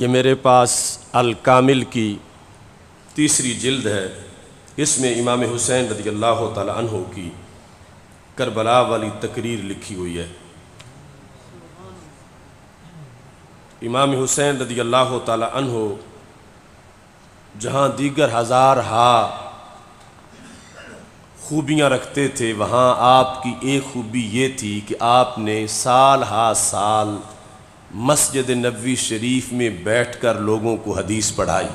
یہ میرے پاس الکامل کی تیسری جلد ہے۔ اس میں امام حسین رضی اللہ تعالی عنہ کی کربلا والی تقریر لکھی ہوئی ہے۔ امام حسین رضی اللہ تعالی عنہ جہاں دیگر ہزارہا خوبیاں رکھتے تھے، وہاں آپ کی ایک خوبی یہ تھی کہ آپ نے سال ہا سال مسجد نبوی شریف میں بیٹھ کر لوگوں کو حدیث پڑھائی۔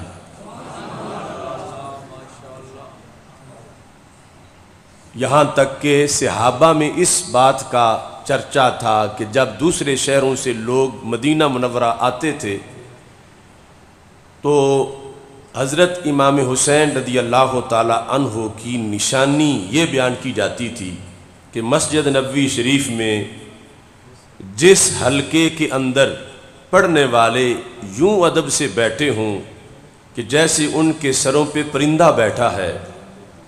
یہاں تک کہ صحابہ میں اس بات کا چرچا تھا کہ جب دوسرے شہروں سے لوگ مدینہ منورہ آتے تھے تو حضرت امام حسین رضی اللہ تعالی عنہ کی نشانی یہ بیان کی جاتی تھی کہ مسجد نبوی شریف میں جس حلقے کے اندر پڑھنے والے یوں ادب سے بیٹھے ہوں کہ جیسے ان کے سروں پہ پرندہ بیٹھا ہے،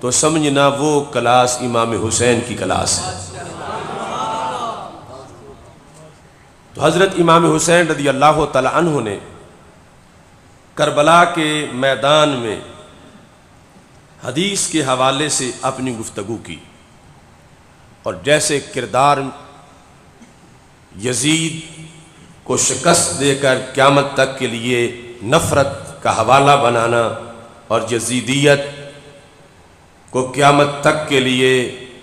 تو سمجھنا وہ کلاس امام حسین کی کلاس ہے۔ تو حضرت امام حسین رضی اللہ تعالی عنہ نے کربلا کے میدان میں حدیث کے حوالے سے اپنی گفتگو کی، اور جیسے کردار یزید کو شکست دے کر قیامت تک کے لیے نفرت کا حوالہ بنانا اور یزیدیت کو قیامت تک کے لیے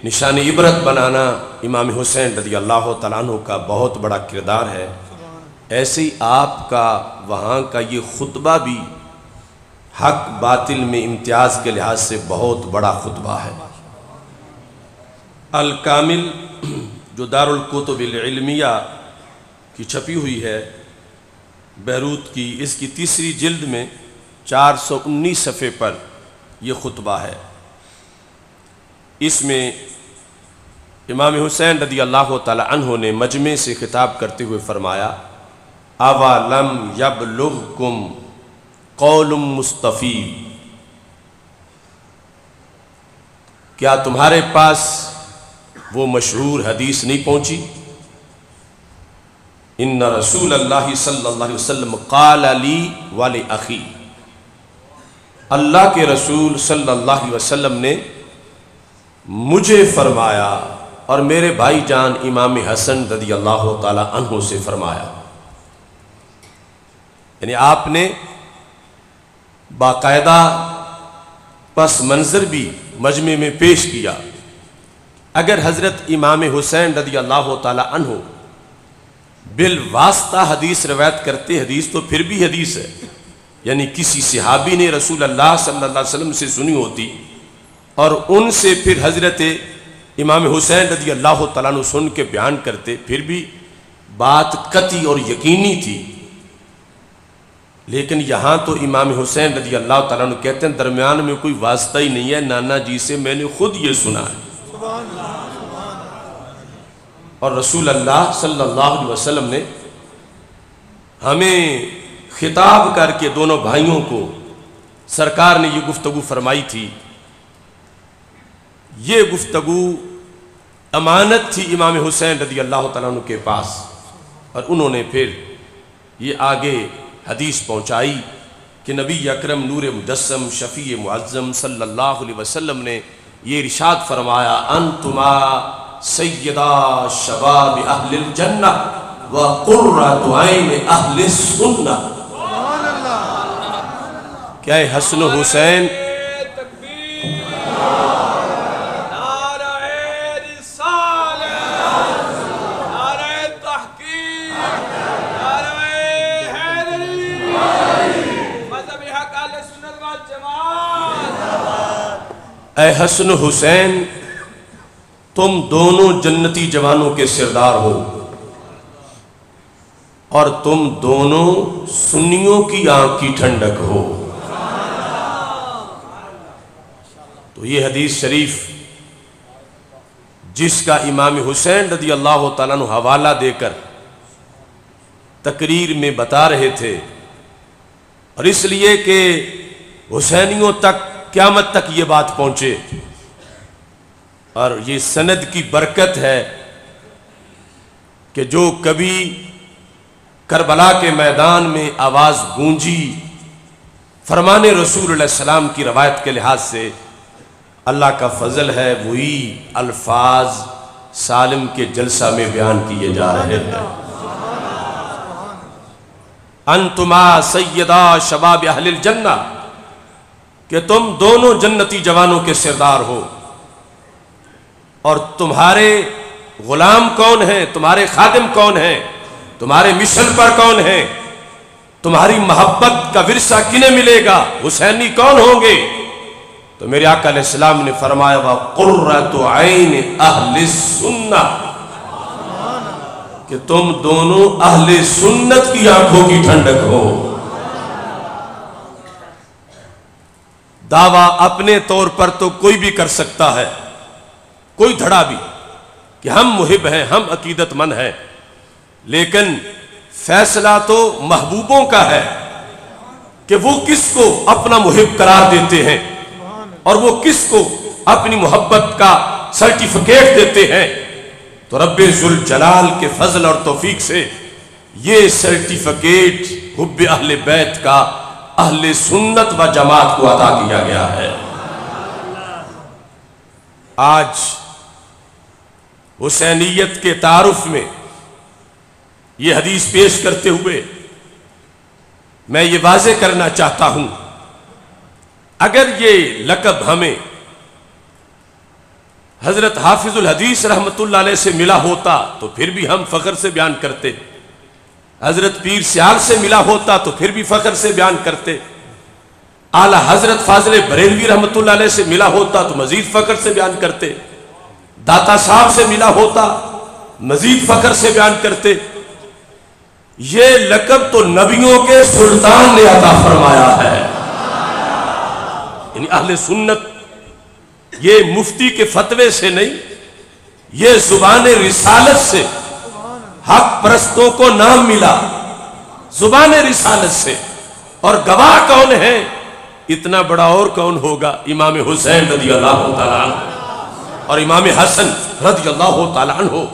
نشان عبرت بنانا امام حسین رضی اللہ تعالیٰ عنہ کا بہت بڑا کردار ہے، ایسے ہی آپ کا وہاں کا یہ خطبہ بھی حق باطل میں امتیاز کے لحاظ سے بہت بڑا خطبہ ہے۔ الکامل جو دارالکتب العلمیہ کی چھپی ہوئی ہے بیروت کی، اس کی تیسری جلد میں 419 صفحے پر یہ خطبہ ہے۔ اس میں امام حسین رضی اللہ تعالی عنہ نے مجمع سے خطاب کرتے ہوئے فرمایا: اَوَلَمْ يَبْلُغْكُمْ قَوْلٌ مُسْتَفِیٌّ، کیا تمہارے پاس وہ مشہور حدیث نہیں پہنچی؟ ان رسول اللہ صلی اللہ علیہ وسلم قال لی وَلِأَخِی، اللہ کے رسول صلی اللہ علیہ وسلم نے مجھے فرمایا اور میرے بھائی جان امام حسن رضی اللہ تعالی عنہ سے فرمایا۔ یعنی آپ نے باقاعدہ پس منظر بھی مجمع میں پیش کیا۔ اگر حضرت امام حسین رضی اللہ تعالی عنہ بالواسطہ حدیث روایت کرتے، حدیث تو پھر بھی حدیث ہے، یعنی کسی صحابی نے رسول اللہ صلی اللہ علیہ وسلم سے سنی ہوتی اور ان سے پھر حضرت امام حسین رضی اللہ تعالیٰ عنہ سن کے بیان کرتے، پھر بھی بات قطعی اور یقینی تھی۔ لیکن یہاں تو امام حسین رضی اللہ تعالیٰ عنہ کہتے ہیں درمیان میں کوئی واسطہ ہی نہیں ہے، نانا جی سے میں نے خود یہ سنا ہے۔ اور رسول اللہ صلی اللہ علیہ وسلم نے ہمیں خطاب کر کے دونوں بھائیوں کو سرکار نے یہ گفتگو فرمائی تھی۔ یہ گفتگو امانت تھی امام حسین رضی اللہ تعالیٰ عنہ کے پاس، اور انہوں نے پھر یہ آگے حدیث پہنچائی کہ نبی اکرم نور مجسم شفیع معظم صلی اللہ علیہ وسلم نے یہ ارشاد فرمایا: انتما سیدہ شباب اہل الجنہ وقرۃ عین اہل السنہ۔ کیا ہے حسن و حسین اے حسن و حسین، تم دونوں جنتی جوانوں کے سردار ہو، اور تم دونوں سنیوں کی آنکھ کی ٹھنڈک ہو۔ تو یہ حدیث شریف جس کا امام حسین رضی اللہ تعالیٰ عنہ حوالہ دے کر تقریر میں بتا رہے تھے، اور اس لیے کہ حسینیوں تک قیامت تک یہ بات پہنچے، اور یہ سند کی برکت ہے کہ جو کبھی کربلا کے میدان میں آواز گونجی، فرمان رسول اللہ السلام کی روایت کے لحاظ سے اللہ کا فضل ہے وہی الفاظ سالم کے جلسہ میں بیان کیے جا رہے ہیں۔ انتما سیدہ شباب اہل الجنہ، کہ تم دونوں جنتی جوانوں کے سردار ہو، اور تمہارے غلام کون ہیں، تمہارے خادم کون ہیں، تمہارے مشن پر کون ہیں، تمہاری محبت کا ورثہ کنہیں ملے گا، حسینی کون ہوں گے؟ تو میرے آقا علیہ السلام نے فرمایا وَقُرَّةُ عَيْنِ أَهْلِ السُّنَّةِ، کہ تم دونوں اہل سنت کی آنکھوں کی ٹھنڈک ہو۔ دعویٰ اپنے طور پر تو کوئی بھی کر سکتا ہے، کوئی دھڑا بھی، کہ ہم محب ہیں، ہم عقیدت مند ہیں، لیکن فیصلہ تو محبوبوں کا ہے کہ وہ کس کو اپنا محب قرار دیتے ہیں اور وہ کس کو اپنی محبت کا سرٹیفکیٹ دیتے ہیں۔ تو رب ذوالجلال کے فضل اور توفیق سے یہ سرٹیفکیٹ حب اہل بیت کا اہل سنت و جماعت کو عطا کیا گیا ہے۔ آج حسینیت کے تعارف میں یہ حدیث پیش کرتے ہوئے میں یہ واضح کرنا چاہتا ہوں، اگر یہ لقب ہمیں حضرت حافظ الحدیث رحمت اللہ علیہ سے ملا ہوتا تو پھر بھی ہم فخر سے بیان کرتے، حضرت پیر سیال سے ملا ہوتا تو پھر بھی فخر سے بیان کرتے، اعلیٰ حضرت فاضل بریلوی رحمت اللہ علیہ سے ملا ہوتا تو مزید فخر سے بیان کرتے، داتا صاحب سے ملا ہوتا مزید فخر سے بیان کرتے۔ یہ لقب تو نبیوں کے سلطان نے عطا فرمایا ہے، یعنی اہل سنت یہ مفتی کے فتوے سے نہیں، یہ زبان رسالت سے حق پرستوں کو نام ملا، زبان رسالت سے۔ اور گواہ کون ہے؟ اتنا بڑا اور کون ہوگا؟ امام حسین رضی اللہ تعالیٰ عنہ اور امام حسن رضی اللہ تعالیٰ عنہ،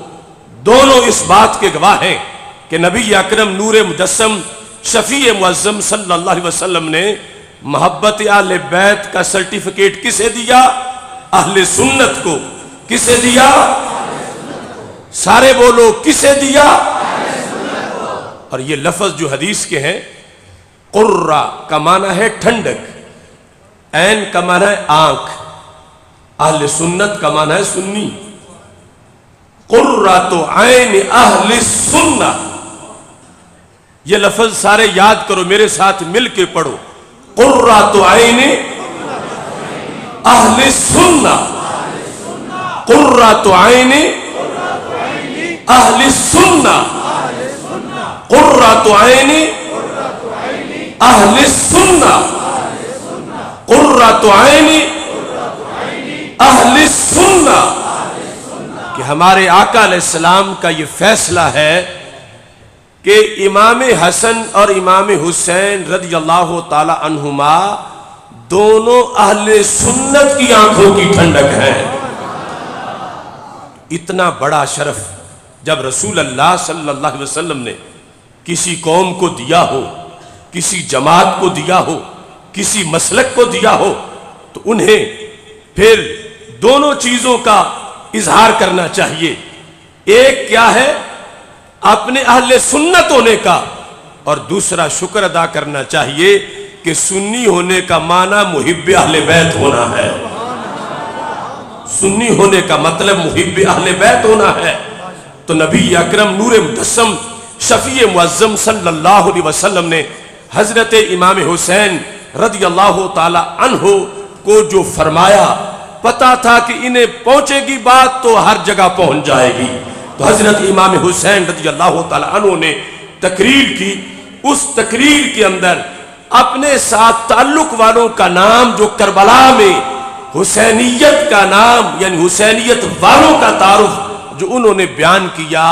دونوں اس بات کے گواہ ہیں کہ نبی اکرم نور مجسم شفیع معظم صلی اللہ علیہ وسلم نے محبت اہل بیت کا سرٹیفکیٹ کسے دیا؟ اہل سنت کو۔ کسے دیا؟ سارے بولو، کسے دیا؟ اور یہ لفظ جو حدیث کے ہیں، قرہ کا معنی ہے ٹھنڈک، عین کا معنی ہے آنکھ، اہل سنت کا معنی ہے سنی۔ قرۃ عین اہل السنہ، یہ لفظ سارے یاد کرو، میرے ساتھ مل کے پڑھو، قرۃ عین اہل السنہ، قرۃ عین اہل السنہ، قرۃ عین اہل السنہ، قرۃ عین اہل السنہ۔ کہ ہمارے آقا علیہ السلام کا یہ فیصلہ ہے کہ امام حسن اور امام حسین رضی اللہ تعالی عنہما دونوں اہل سنت کی آنکھوں کی ٹھنڈک ہیں۔ اتنا بڑا شرف جب رسول اللہ صلی اللہ علیہ وسلم نے کسی قوم کو دیا ہو، کسی جماعت کو دیا ہو، کسی مسلک کو دیا ہو، تو انہیں پھر دونوں چیزوں کا اظہار کرنا چاہیے۔ ایک کیا ہے؟ اپنے اہل سنت ہونے کا، اور دوسرا شکر ادا کرنا چاہیے کہ سنی ہونے کا معنی محب اہل بیت ہونا ہے۔ سنی ہونے کا مطلب محب اہل بیت ہونا ہے۔ تو نبی اکرم نور مجسم شفیع معظم صلی اللہ علیہ وسلم نے حضرت امام حسین رضی اللہ تعالی عنہ کو جو فرمایا، پتا تھا کہ انہیں پہنچے گی بات تو ہر جگہ پہنچ جائے گی، تو حضرت امام حسین رضی اللہ تعالی عنہ نے تقریر کی۔ اس تقریر کے اندر اپنے ساتھ تعلق والوں کا نام، جو کربلا میں حسینیت کا نام یعنی حسینیت والوں کا تعارف جو انہوں نے بیان کیا،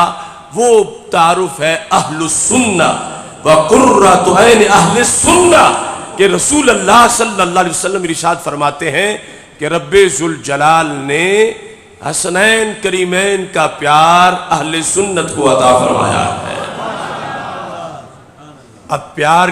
وہ تعارف ہے اہل السنہ وقرۃ عین اہل السنہ، کہ رسول اللہ صلی اللہ علیہ وسلم ارشاد فرماتے ہیں کہ رب ذوالجلال نے حسنین کریمین کا پیار اہل سنت کو عطا فرمایا ہے۔ اب پیار